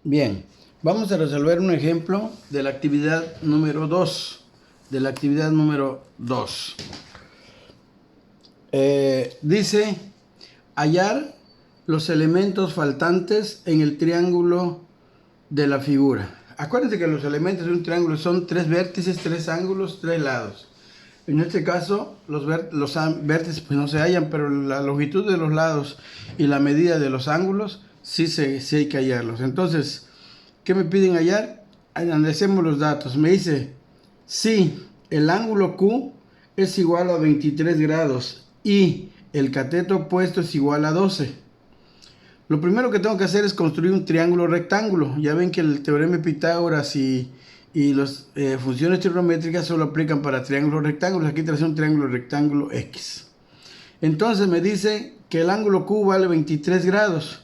Bien, vamos a resolver un ejemplo de la actividad número 2. Dice hallar los elementos faltantes en el triángulo de la figura. Acuérdense que los elementos de un triángulo son 3 vértices, 3 ángulos, 3 lados. En este caso, los vértices pues no se hallan, pero la longitud de los lados y la medida de los ángulos sí hay que hallarlos. Entonces, ¿qué me piden hallar? Analicemos los datos. Me dice, si el ángulo Q es igual a 23 grados y el cateto opuesto es igual a 12. Lo primero que tengo que hacer es construir un triángulo rectángulo. Ya ven que el teorema de Pitágoras y las funciones trigonométricas solo aplican para triángulos rectángulos. Aquí trae un triángulo rectángulo X. Entonces me dice que el ángulo Q vale 23 grados.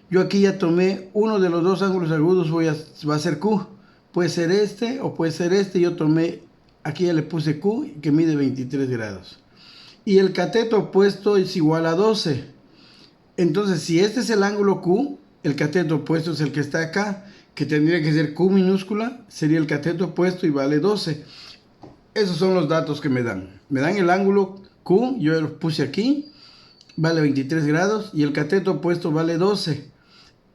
Yo aquí ya tomé uno de los dos ángulos agudos, va a ser Q. Puede ser este o puede ser este. Yo tomé, aquí ya le puse Q, que mide 23 grados. Y el cateto opuesto es igual a 12. Entonces, si este es el ángulo Q, el cateto opuesto es el que está acá, que tendría que ser Q minúscula, sería el cateto opuesto y vale 12. Esos son los datos que me dan. Me dan el ángulo Q, yo lo puse aquí, vale 23 grados, y el cateto opuesto vale 12.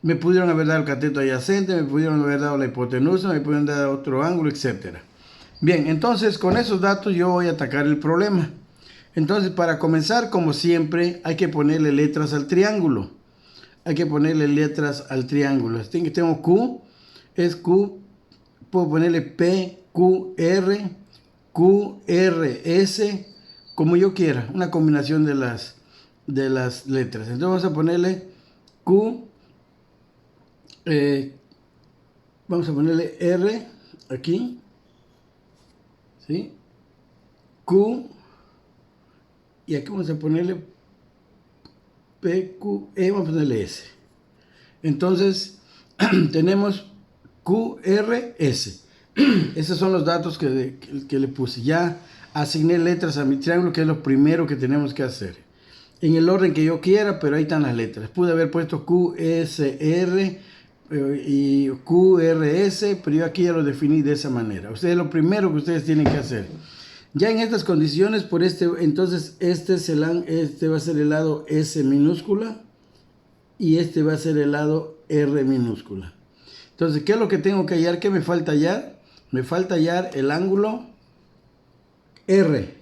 Me pudieron haber dado el cateto adyacente, me pudieron haber dado la hipotenusa, me pudieron dar otro ángulo, etc. Bien, entonces con esos datos yo voy a atacar el problema. Entonces, para comenzar, como siempre, hay que ponerle letras al triángulo. Tengo Q, es Q, puedo ponerle P, Q, R, S, como yo quiera, una combinación de las letras. Entonces vamos a ponerle Q, vamos a ponerle R aquí, ¿sí? Q, y aquí vamos a ponerle P, Q, E, vamos a ponerle S. Entonces, tenemos Q, R, S. Esos son los datos que le puse. Ya asigné letras a mi triángulo, que es lo primero que tenemos que hacer. En el orden que yo quiera, pero ahí están las letras. Pude haber puesto Q, S, R y Q, R, S, pero yo aquí ya lo definí de esa manera. Ustedes, lo primero que ustedes tienen que hacer. Ya en estas condiciones, entonces este va a ser el lado S minúscula y este va a ser el lado R minúscula. Entonces, ¿qué es lo que tengo que hallar? ¿Qué me falta hallar? Me falta hallar el ángulo R,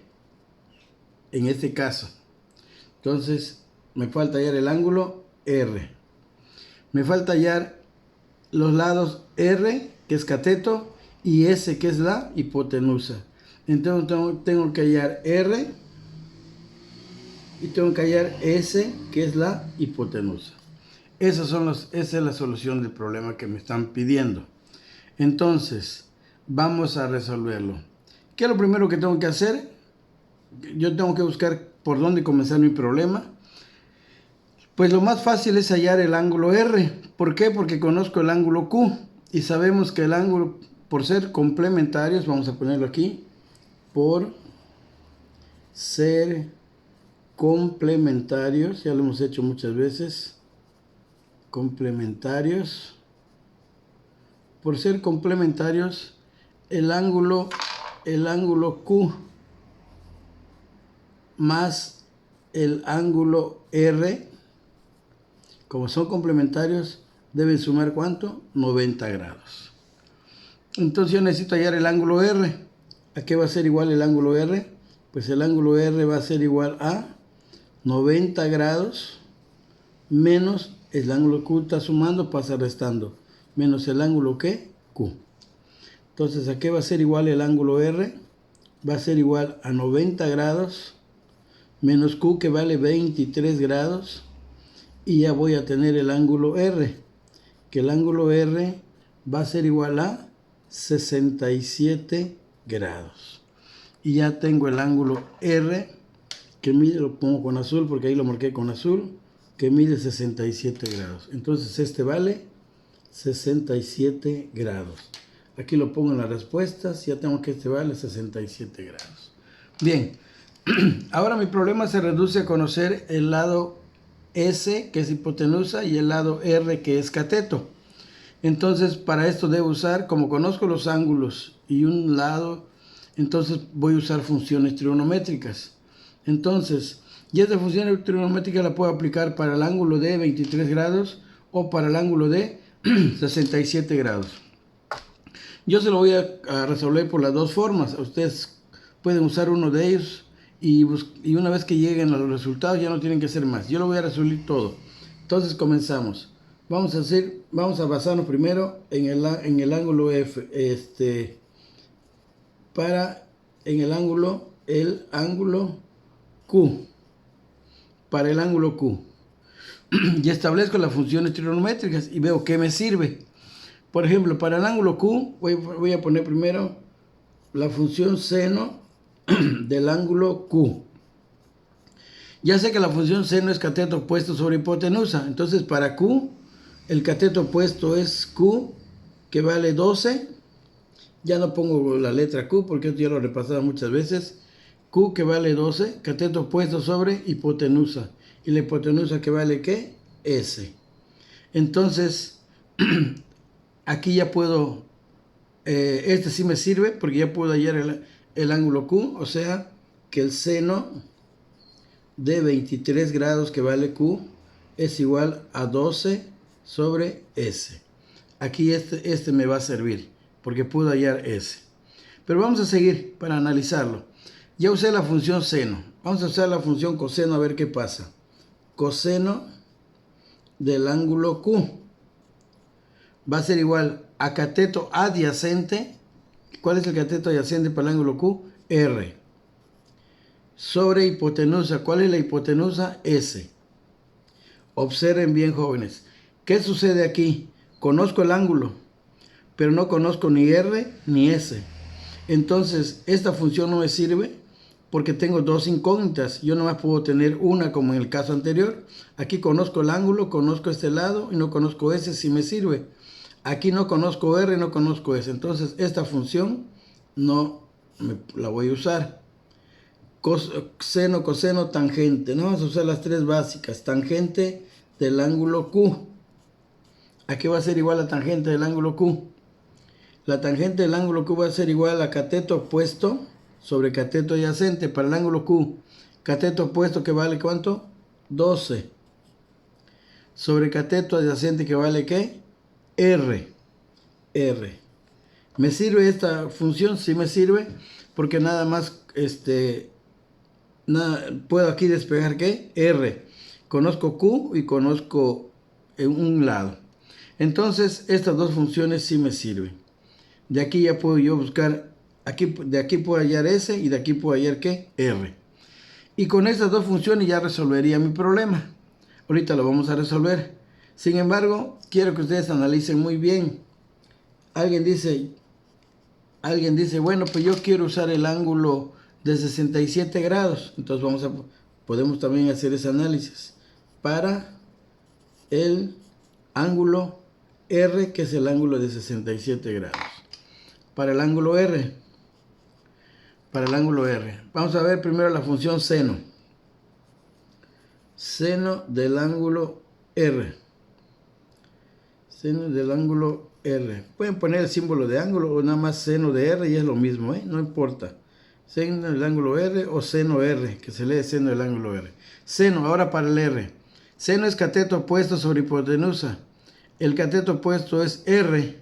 en este caso. Entonces, me falta hallar el ángulo R. Me falta hallar los lados R, que es cateto, y S, que es la hipotenusa. Entonces, tengo que hallar R y tengo que hallar S, que es la hipotenusa. Esa es la solución del problema que me están pidiendo. Entonces, vamos a resolverlo. ¿Qué es lo primero que tengo que hacer? Yo tengo que buscar por dónde comenzar mi problema. Pues lo más fácil es hallar el ángulo R. ¿Por qué? Porque conozco el ángulo Q. Y sabemos que el ángulo, por ser complementarios, vamos a ponerlo aquí, por ser complementarios, ya lo hemos hecho muchas veces, complementarios, por ser complementarios, el ángulo Q más el ángulo R, como son complementarios, deben sumar ¿cuánto? 90 grados. Entonces yo necesito hallar el ángulo R. ¿A qué va a ser igual el ángulo R? Pues el ángulo R va a ser igual a 90 grados menos el ángulo Q, está sumando, pasa restando, menos el ángulo ¿qué? Q. Entonces, ¿a qué va a ser igual el ángulo R? Va a ser igual a 90 grados menos Q, que vale 23 grados, y ya voy a tener el ángulo R, que el ángulo R va a ser igual a 67 grados. Y ya tengo el ángulo R, que mide, lo pongo con azul porque ahí lo marqué con azul, que mide 67 grados. Entonces este vale 67 grados. Aquí lo pongo en las respuestas, ya tengo que este vale 67 grados. Bien, ahora mi problema se reduce a conocer el lado S, que es hipotenusa, y el lado R, que es cateto. Entonces, para esto debo usar, como conozco los ángulos y un lado, entonces voy a usar funciones trigonométricas. Entonces, y esta función trigonométrica la puedo aplicar para el ángulo de 23 grados o para el ángulo de 67 grados. Yo se lo voy a resolver por las dos formas. Ustedes pueden usar uno de ellos y una vez que lleguen a los resultados ya no tienen que hacer más. Yo lo voy a resolver todo. Entonces comenzamos. Vamos a basarnos primero en el ángulo F, el ángulo Q, para el ángulo Q. Y establezco las funciones trigonométricas y veo qué me sirve. Por ejemplo, para el ángulo Q voy a poner primero la función seno del ángulo Q. Ya sé que la función seno es cateto opuesto sobre hipotenusa. Entonces para Q, el cateto opuesto es Q, que vale 12. Ya no pongo la letra Q porque esto ya lo he repasado muchas veces. Q que vale 12, cateto opuesto sobre hipotenusa. Y la hipotenusa que vale ¿qué? S. Entonces, aquí ya puedo, este sí me sirve porque ya puedo hallar el ángulo Q, o sea que el seno de 23 grados que vale Q es igual a 12 sobre S. Aquí este me va a servir porque puedo hallar S. Pero vamos a seguir para analizarlo. Ya usé la función seno. Vamos a usar la función coseno a ver qué pasa. Coseno del ángulo Q va a ser igual a cateto adyacente. ¿Cuál es el cateto adyacente para el ángulo Q? R. Sobre hipotenusa. ¿Cuál es la hipotenusa? S. Observen bien, jóvenes. ¿Qué sucede aquí? Conozco el ángulo, pero no conozco ni R ni S. Entonces, esta función no me sirve porque tengo dos incógnitas. Yo nomás puedo tener una como en el caso anterior. Aquí conozco el ángulo, conozco este lado y no conozco S, si me sirve. Aquí no conozco R, no conozco S. Entonces, esta función no la voy a usar. Seno, coseno, tangente. No vamos a usar las tres básicas. Tangente del ángulo Q. Aquí va a ser igual a tangente del ángulo Q. La tangente del ángulo Q va a ser igual a cateto opuesto sobre cateto adyacente para el ángulo Q. Cateto opuesto que vale ¿cuánto? 12. Sobre cateto adyacente que vale ¿qué? R. R. ¿Me sirve esta función? Sí me sirve porque nada más puedo aquí despejar ¿qué? R. Conozco Q y conozco un lado. Entonces estas dos funciones sí me sirven. De aquí ya puedo yo buscar, de aquí puedo hallar S y de aquí puedo hallar ¿qué? R. Y con estas dos funciones ya resolvería mi problema. Ahorita lo vamos a resolver. Sin embargo, quiero que ustedes analicen muy bien. Alguien dice, bueno, pues yo quiero usar el ángulo de 67 grados. Entonces podemos también hacer ese análisis para el ángulo R, que es el ángulo de 67 grados. Para el ángulo R. Vamos a ver primero la función seno. Seno del ángulo R. Seno del ángulo R. Pueden poner el símbolo de ángulo o nada más seno de R y es lo mismo, no importa. Seno del ángulo R o seno R, que se lee seno del ángulo R. Seno, ahora para el R. Seno es cateto opuesto sobre hipotenusa. El cateto opuesto es R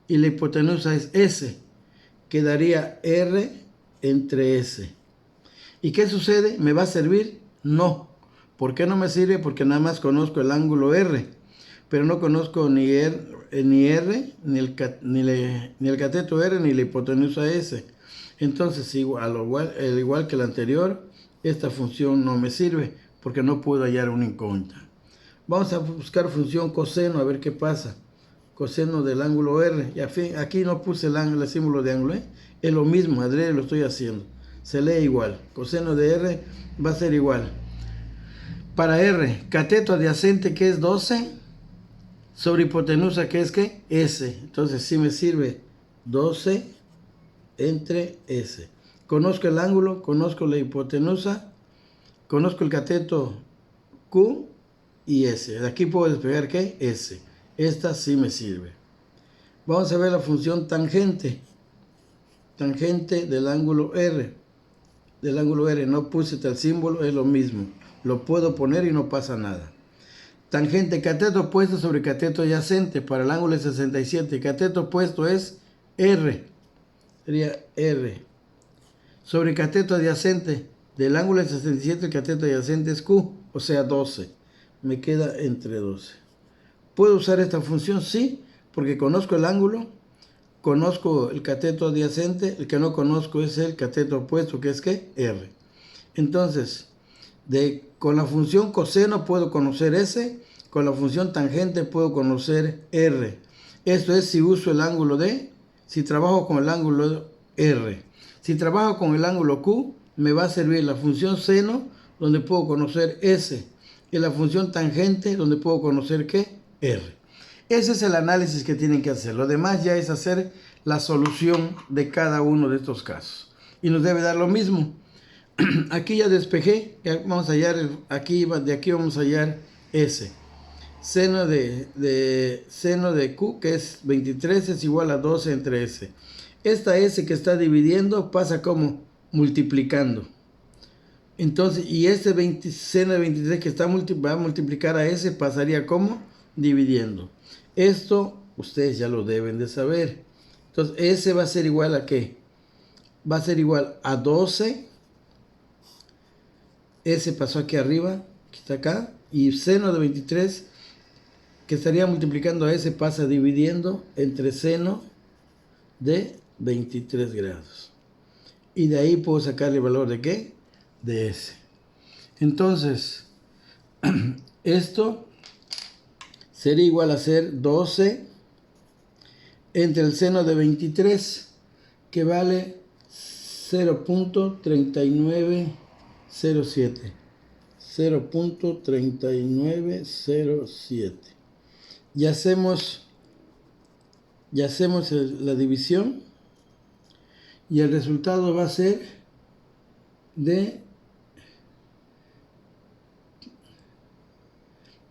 y la hipotenusa es S. Quedaría R entre S. ¿Y qué sucede? ¿Me va a servir? No. ¿Por qué no me sirve? Porque nada más conozco el ángulo R, pero no conozco ni R, ni el cateto R, ni la hipotenusa S. Entonces, igual que la anterior, esta función no me sirve, porque no puedo hallar una incógnita. Vamos a buscar función coseno, a ver qué pasa. Coseno del ángulo R. Y aquí no puse el símbolo de ángulo, es lo mismo, adrede lo estoy haciendo. Se lee igual. Coseno de R va a ser igual. Para R, cateto adyacente que es 12, sobre hipotenusa que es ¿qué? S. Entonces sí me sirve 12 entre S. Conozco el ángulo, conozco la hipotenusa, conozco el cateto Q y S. De aquí puedo despegar ¿qué? S. Esta sí me sirve. Vamos a ver la función tangente. Tangente del ángulo R. Del ángulo R. No puse tal símbolo, es lo mismo. Lo puedo poner y no pasa nada. Tangente, cateto opuesto sobre cateto adyacente. Para el ángulo es 67. Cateto opuesto es R. Sería R. Sobre cateto adyacente. Del ángulo de 67, el cateto adyacente es Q. O sea, 12. Me queda entre 12. ¿Puedo usar esta función? Sí, porque conozco el ángulo, conozco el cateto adyacente. El que no conozco es el cateto opuesto, que es ¿qué? R. Entonces, con la función coseno puedo conocer S, con la función tangente puedo conocer R. Esto es si uso el ángulo D, si trabajo con el ángulo R. Si trabajo con el ángulo Q, me va a servir la función seno, donde puedo conocer S, y la función tangente, donde puedo conocer ¿qué? R. Ese es el análisis que tienen que hacer. Lo demás ya es hacer la solución de cada uno de estos casos. Y nos debe dar lo mismo. Aquí ya despejé, ya vamos a hallar, de aquí vamos a hallar S. Seno de Q, que es 23, es igual a 12 entre S. Esta S que está dividiendo pasa como multiplicando. Entonces, y este seno de 23 que va a multiplicar a S pasaría como dividiendo. Esto ustedes ya lo deben de saber. Entonces, S va a ser igual a ¿qué? Va a ser igual a 12. S pasó aquí arriba, que está acá, y seno de 23, que estaría multiplicando a S, pasa dividiendo entre seno de 23 grados. Y de ahí puedo sacar el valor de ¿qué? De S. Entonces, esto sería igual a ser 12 entre el seno de 23, que vale 0.3907. 0.3907. Ya hacemos la división y el resultado va a ser de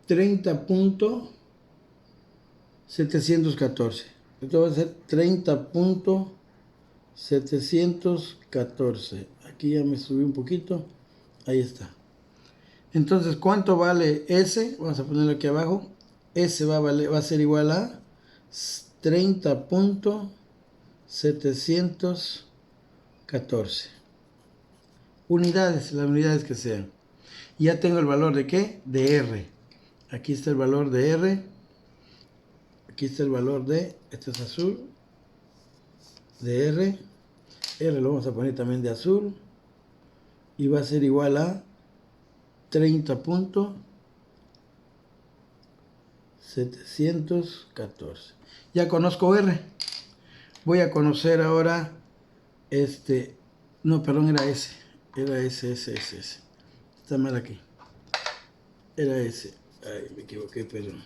30.714. Esto va a ser 30.714. Aquí ya me subí un poquito. Ahí está. Entonces, ¿cuánto vale S? Vamos a ponerlo aquí abajo. S va a ser igual a 30.714 unidades, las unidades que sean. Ya tengo el valor de ¿qué? De R. Aquí está el valor de R. Aquí está el valor de, este es azul, de R. R lo vamos a poner también de azul. Y va a ser igual a 30.714. Ya conozco R. Voy a conocer ahora no, perdón, era S. Era S. Está mal aquí. Era S. Ay, me equivoqué, perdón.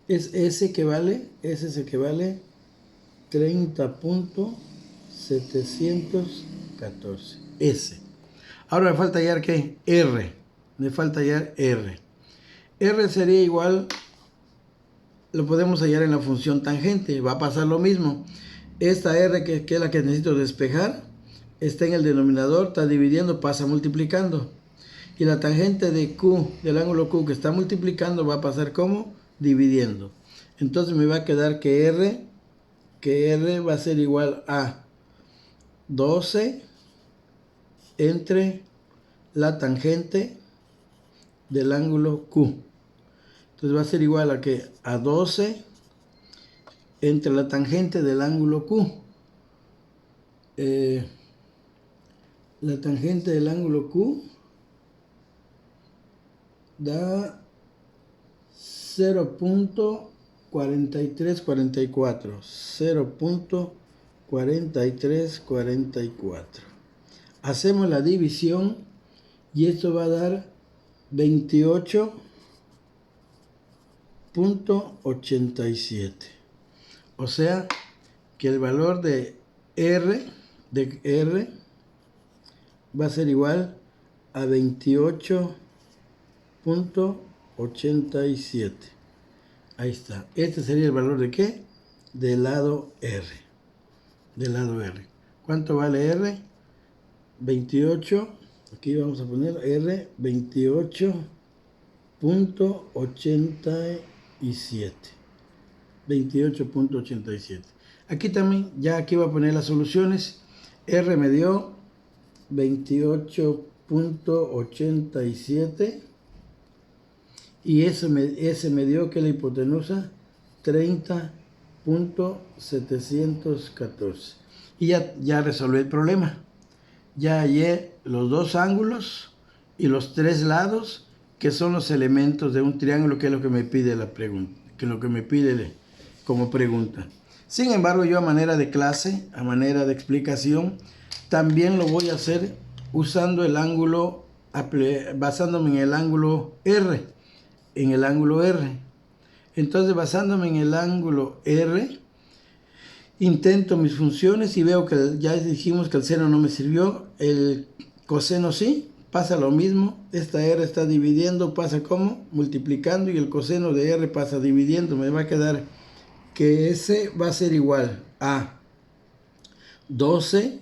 Es S que vale, S es el que vale 30.714. S. Ahora me falta hallar ¿qué? R. Me falta hallar R. R sería igual, lo podemos hallar en la función tangente. Va a pasar lo mismo. Esta R que es la que necesito despejar, está en el denominador, está dividiendo, pasa multiplicando. Y la tangente de Q, del ángulo Q que está multiplicando, va a pasar como dividiendo. Entonces me va a quedar que R va a ser igual a 12 entre la tangente del ángulo Q. Entonces va a ser igual a que a 12 entre la tangente del ángulo Q. La tangente del ángulo Q da 0.4344. 0.4344. Hacemos la división y esto va a dar 28.87. O sea que el valor de R va a ser igual a 28.87. Ahí está. Este sería el valor de ¿qué? del lado R. Del lado R. ¿Cuánto vale R? 28. Aquí vamos a poner R 28.87. 28.87. Aquí también, ya aquí voy a poner las soluciones. R me dio 28.87 y ese me dio que la hipotenusa 30.714. Y ya resolví el problema. Ya hallé los dos ángulos y los tres lados, que son los elementos de un triángulo, que es lo que me pide la pregunta, que es lo que me pide como pregunta. Sin embargo, yo a manera de clase, a manera de explicación, también lo voy a hacer usando el ángulo, basándome en el ángulo R. En el ángulo R. Entonces, basándome en el ángulo R, intento mis funciones y veo que ya dijimos que el seno no me sirvió, el coseno sí, pasa lo mismo. Esta R está dividiendo, pasa como multiplicando, y el coseno de R pasa dividiendo. Me va a quedar que ese va a ser igual a 12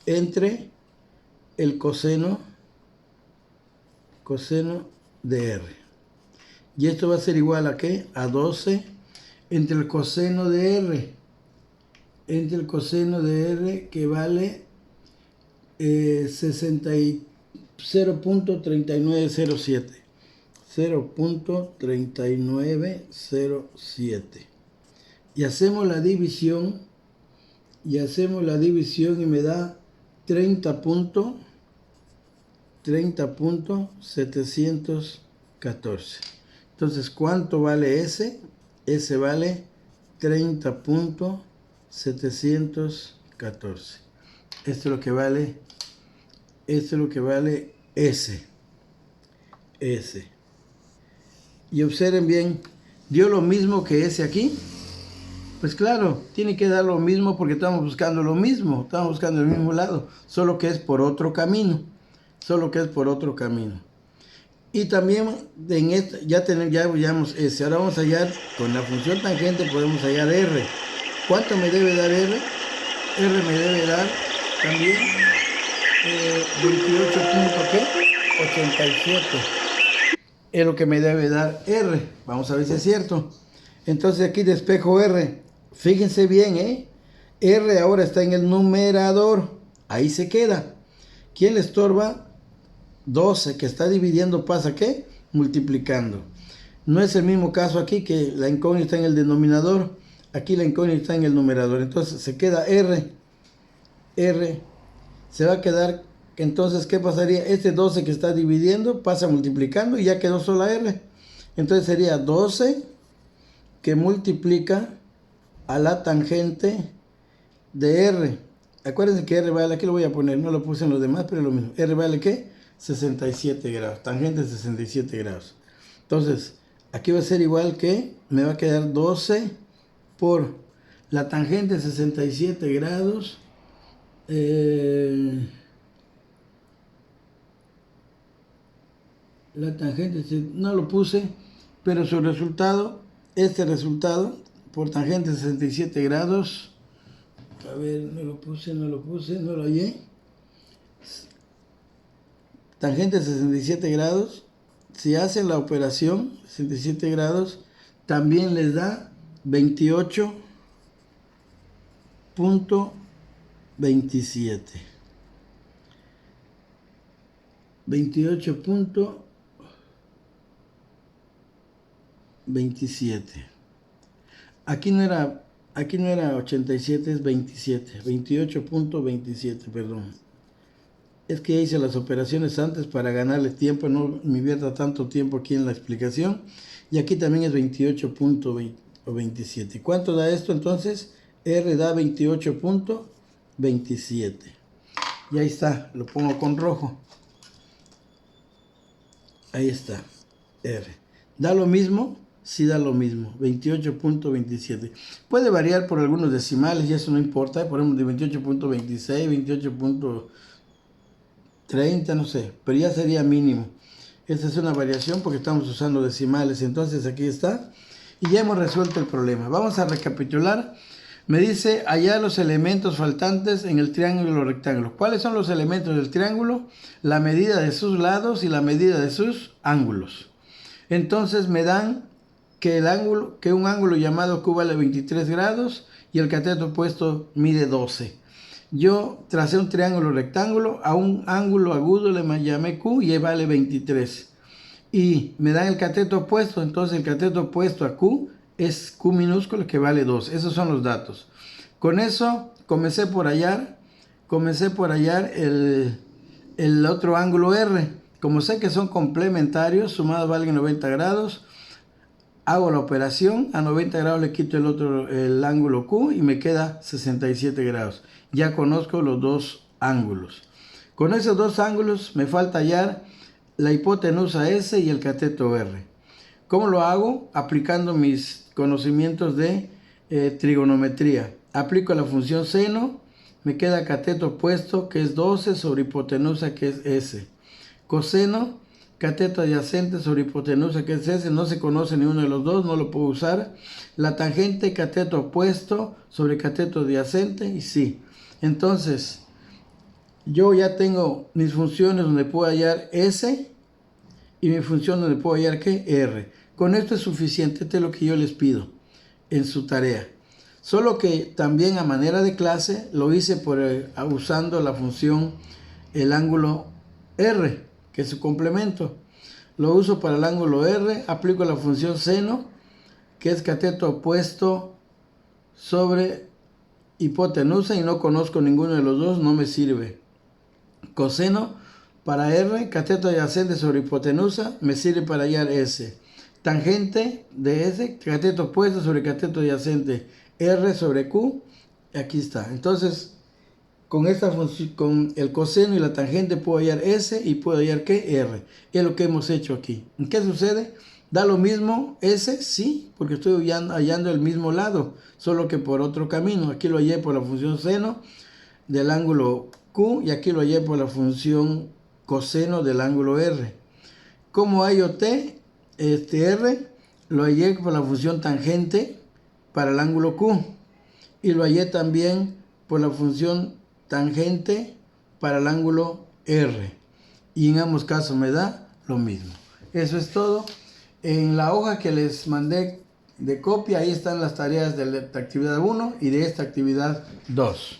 entre el coseno de R. Y esto va a ser igual a ¿qué? A 12 entre el coseno de R. Entre el coseno de R, que vale 0.3907. 0.3907. Y hacemos la división. Y me da 30.714. Entonces, ¿cuánto vale ese? Ese vale 30.714. Esto es lo que vale ese. Y observen bien, dio lo mismo que ese aquí. Pues claro, tiene que dar lo mismo porque estamos buscando lo mismo, estamos buscando el mismo lado, solo que es por otro camino. Y también en este, ya hallamos ese. Ahora vamos a hallar, con la función tangente podemos hallar R. ¿Cuánto me debe dar R? R me debe dar también 28.87. Es lo que me debe dar R. Vamos a ver si es cierto. Entonces aquí despejo R. Fíjense bien, R ahora está en el numerador. Ahí se queda. ¿Quién le estorba? 12, que está dividiendo, pasa ¿qué? Multiplicando. No es el mismo caso aquí, que la incógnita está en el denominador. Aquí la incógnita está en el numerador. Entonces se queda R. Se va a quedar. Entonces, ¿qué pasaría? Este 12 que está dividiendo pasa multiplicando y ya quedó sola R. Entonces sería 12 que multiplica a la tangente de R. Acuérdense que R vale, aquí lo voy a poner, no lo puse en los demás, pero es lo mismo. R vale ¿qué? 67 grados, tangente 67 grados. Entonces, aquí va a ser igual que, me va a quedar 12 por la tangente 67 grados. La tangente, no lo puse, pero su resultado, este resultado, por tangente 67 grados, a ver, no lo puse, no lo hallé. Tangente 67 grados, si hacen la operación 67 grados, también les da 28.27. 28.27. Aquí no era 87, es 27. 28.27, perdón. Es que hice las operaciones antes para ganarle tiempo, no me invierta tanto tiempo aquí en la explicación. Y aquí también es 28.27. ¿Cuánto da esto entonces? R da 28.27. Y ahí está, lo pongo con rojo. Ahí está, R. ¿Da lo mismo? Sí, da lo mismo, 28.27. Puede variar por algunos decimales y eso no importa. Por ejemplo, de 28.26, 28.30, no sé, pero ya sería mínimo. Esta es una variación porque estamos usando decimales. Entonces aquí está. y ya hemos resuelto el problema. Vamos a recapitular. Me dice hallar los elementos faltantes en el triángulo o rectángulo. ¿Cuáles son los elementos del triángulo? La medida de sus lados y la medida de sus ángulos. Entonces me dan que un ángulo llamado Q vale 23 grados y el cateto opuesto mide 12. Yo tracé un triángulo rectángulo, a un ángulo agudo le llamé Q y vale 23. Y me dan el cateto opuesto, entonces el cateto opuesto a Q es Q minúsculo que vale 2. Esos son los datos. Con eso comencé por hallar el otro ángulo R. Como sé que son complementarios, sumados valen 90 grados, hago la operación, a 90 grados le quito el ángulo Q y me queda 67 grados. Ya conozco los dos ángulos. Con esos dos ángulos me falta hallar la hipotenusa S y el cateto R. ¿Cómo lo hago? Aplicando mis conocimientos de trigonometría. Aplico la función seno, me queda cateto opuesto que es 12 sobre hipotenusa que es S. Coseno, cateto adyacente sobre hipotenusa que es S, no se conoce ni uno de los dos, no lo puedo usar. La tangente, cateto opuesto sobre cateto adyacente y sí. Entonces, yo ya tengo mis funciones donde puedo hallar S y mi función donde puedo hallar ¿qué? R. Con esto es suficiente, esto es lo que yo les pido en su tarea. Solo que también a manera de clase lo hice usando la función el ángulo R, que es su complemento. Lo uso para el ángulo R, aplico la función seno, que es cateto opuesto sobre hipotenusa y no conozco ninguno de los dos, no me sirve. Coseno para R, cateto adyacente sobre hipotenusa, me sirve para hallar S. Tangente de S, cateto opuesto sobre cateto adyacente, R sobre Q, aquí está. Entonces, con esta función, con el coseno y la tangente puedo hallar S y puedo hallar ¿qué? R. Es lo que hemos hecho aquí. ¿Qué sucede? ¿Da lo mismo S? Sí, porque estoy hallando el mismo lado, solo que por otro camino. Aquí lo hallé por la función seno del ángulo Q y aquí lo hallé por la función coseno del ángulo R. ¿Cómo hallo T? R lo hallé por la función tangente para el ángulo Q y lo hallé también por la función tangente para el ángulo R, y en ambos casos me da lo mismo. Eso es todo. En la hoja que les mandé de copia, ahí están las tareas de la actividad 1 y de esta actividad 2.